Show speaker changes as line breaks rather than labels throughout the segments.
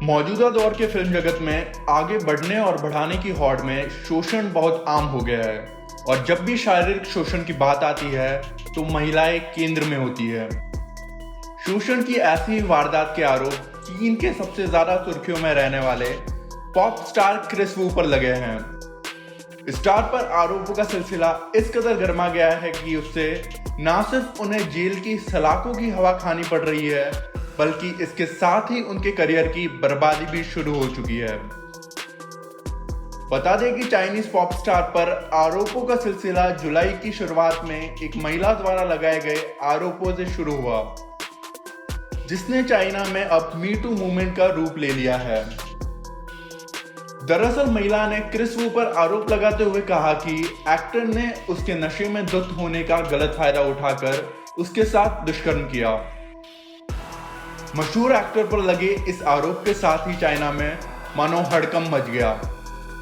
मौजूदा दौर के फिल्म जगत में आगे बढ़ने और बढ़ाने की होड़ में शोषण बहुत आम हो गया है और जब भी शारीरिक शोषण की बात आती है तो महिलाएं केंद्र में होती है। शोषण की ऐसी वारदात के आरोप चीन के सबसे ज्यादा सुर्खियों में रहने वाले पॉप स्टार क्रिस वू पर लगे हैं। स्टार पर आरोपों का सिलसिला इस कदर गर्मा गया है कि उससे न सिर्फ उन्हें जेल की सलाखों की हवा खानी पड़ रही है बल्कि इसके साथ ही उनके करियर की बर्बादी भी शुरू हो चुकी है। बता दें कि चाइनीज पॉप स्टार पर आरोपों का सिलसिला जुलाई की शुरुआत में एक महिला द्वारा लगाए गए आरोपों से शुरू हुआ, जिसने चाइना में अब मी टू मूवमेंट का रूप ले लिया है। दरअसल महिला ने क्रिस वू पर आरोप लगाते हुए कहा कि एक्टर ने उसके नशे में धुत होने का गलत फायदा उठाकर उसके साथ दुष्कर्म किया। मशहूर एक्टर पर लगे इस आरोप के साथ ही चाइना में मानो हड़कंप मच गया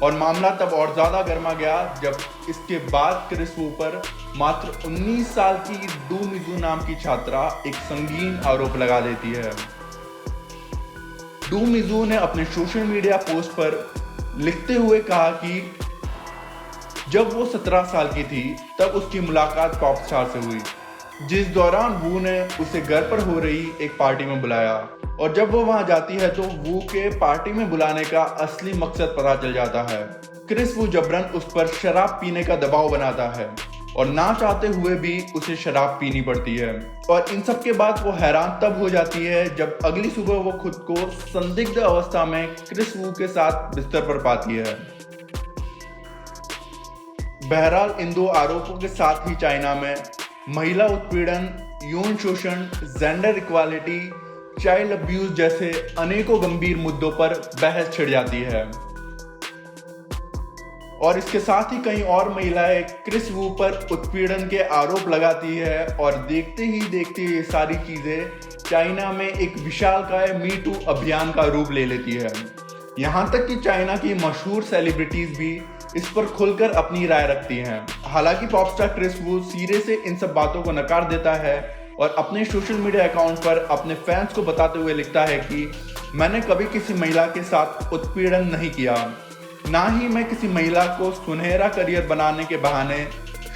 और मामला तब और ज्यादा गर्मा गया जब इसके बाद क्रिस वू पर मात्र 19 साल की डू मिजू नाम की छात्रा एक संगीन आरोप लगा देती है। डू मिजू ने अपने सोशल मीडिया पोस्ट पर लिखते हुए कहा कि जब वो 17 साल की थी तब उसकी मुलाकात पॉप स्टार से हुई, जिस दौरान वू ने उसे घर पर हो रही एक पार्टी में बुलाया और जब वो वहां जाती है तो वू के पार्टी में बुलाने का असली मकसद पता चल जाता है। क्रिस वू जबरन उस पर शराब पीने का दबाव बनाता है और ना चाहते हुए भी उसे शराब पीनी पड़ती है और इन सब के बाद वो हैरान तब हो जाती है जब अगली सुबह वो खुद को संदिग्ध अवस्था में क्रिस वू के साथ बिस्तर पर पाती है। बहरहाल इन दो आरोपों के साथ ही चाइना में महिला उत्पीड़न, यौन शोषण, जेंडर इक्वालिटी, चाइल्ड अब्यूज जैसे अनेकों गंभीर मुद्दों पर बहस छिड़ जाती है और इसके साथ ही कई और महिलाएं क्रिस वू पर उत्पीड़न के आरोप लगाती है और देखते ही देखते ये सारी चीजें चाइना में एक विशालकाय मी टू अभियान का रूप ले लेती है। यहाँ तक कि चाइना की मशहूर सेलिब्रिटीज भी इस पर खुलकर अपनी राय रखती हैं। हालांकि पॉप स्टार क्रिस वू सिरे से इन सब बातों को नकार देता है और अपने सोशल मीडिया अकाउंट पर अपने फैंस को बताते हुए लिखता है कि मैंने कभी किसी महिला के साथ उत्पीड़न नहीं किया, ना ही मैं किसी महिला को सुनहरा करियर बनाने के बहाने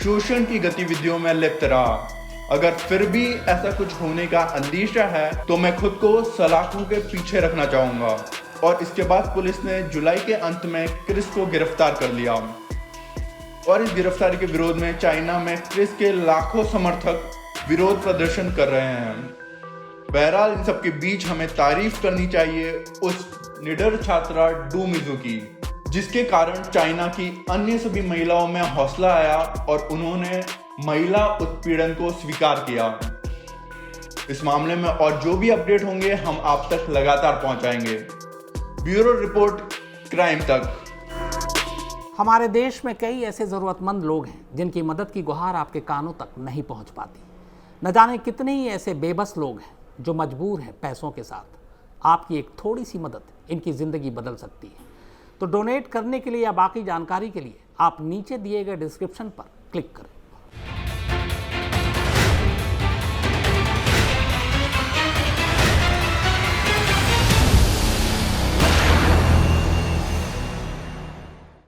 शोषण की गतिविधियों में लिप्त रहा। अगर फिर भी ऐसा कुछ होने का अंदेशा है तो मैं खुद को सलाखों के पीछे रखना चाहूंगा। और इसके बाद पुलिस ने जुलाई के अंत में क्रिस को गिरफ्तार कर लिया और इस गिरफ्तारी के विरोध में चाइना में क्रिस के लाखों समर्थक विरोध प्रदर्शन कर रहे हैं। बहरहाल इन सबके बीच हमें तारीफ करनी चाहिए उस निडर छात्रा डू मिजू की, जिसके कारण चाइना की अन्य सभी महिलाओं में हौसला आया और उन्होंने महिला उत्पीड़न को स्वीकार किया। इस मामले में और जो भी अपडेट होंगे हम आप तक लगातार पहुंचाएंगे। ब्यूरो रिपोर्ट क्राइम तक।
हमारे देश में कई ऐसे ज़रूरतमंद लोग हैं जिनकी मदद की गुहार आपके कानों तक नहीं पहुंच पाती। न जाने कितने ही ऐसे बेबस लोग हैं जो मजबूर हैं पैसों के साथ। आपकी एक थोड़ी सी मदद इनकी ज़िंदगी बदल सकती है। तो डोनेट करने के लिए या बाकी जानकारी के लिए आप नीचे दिए गए डिस्क्रिप्शन पर क्लिक करें।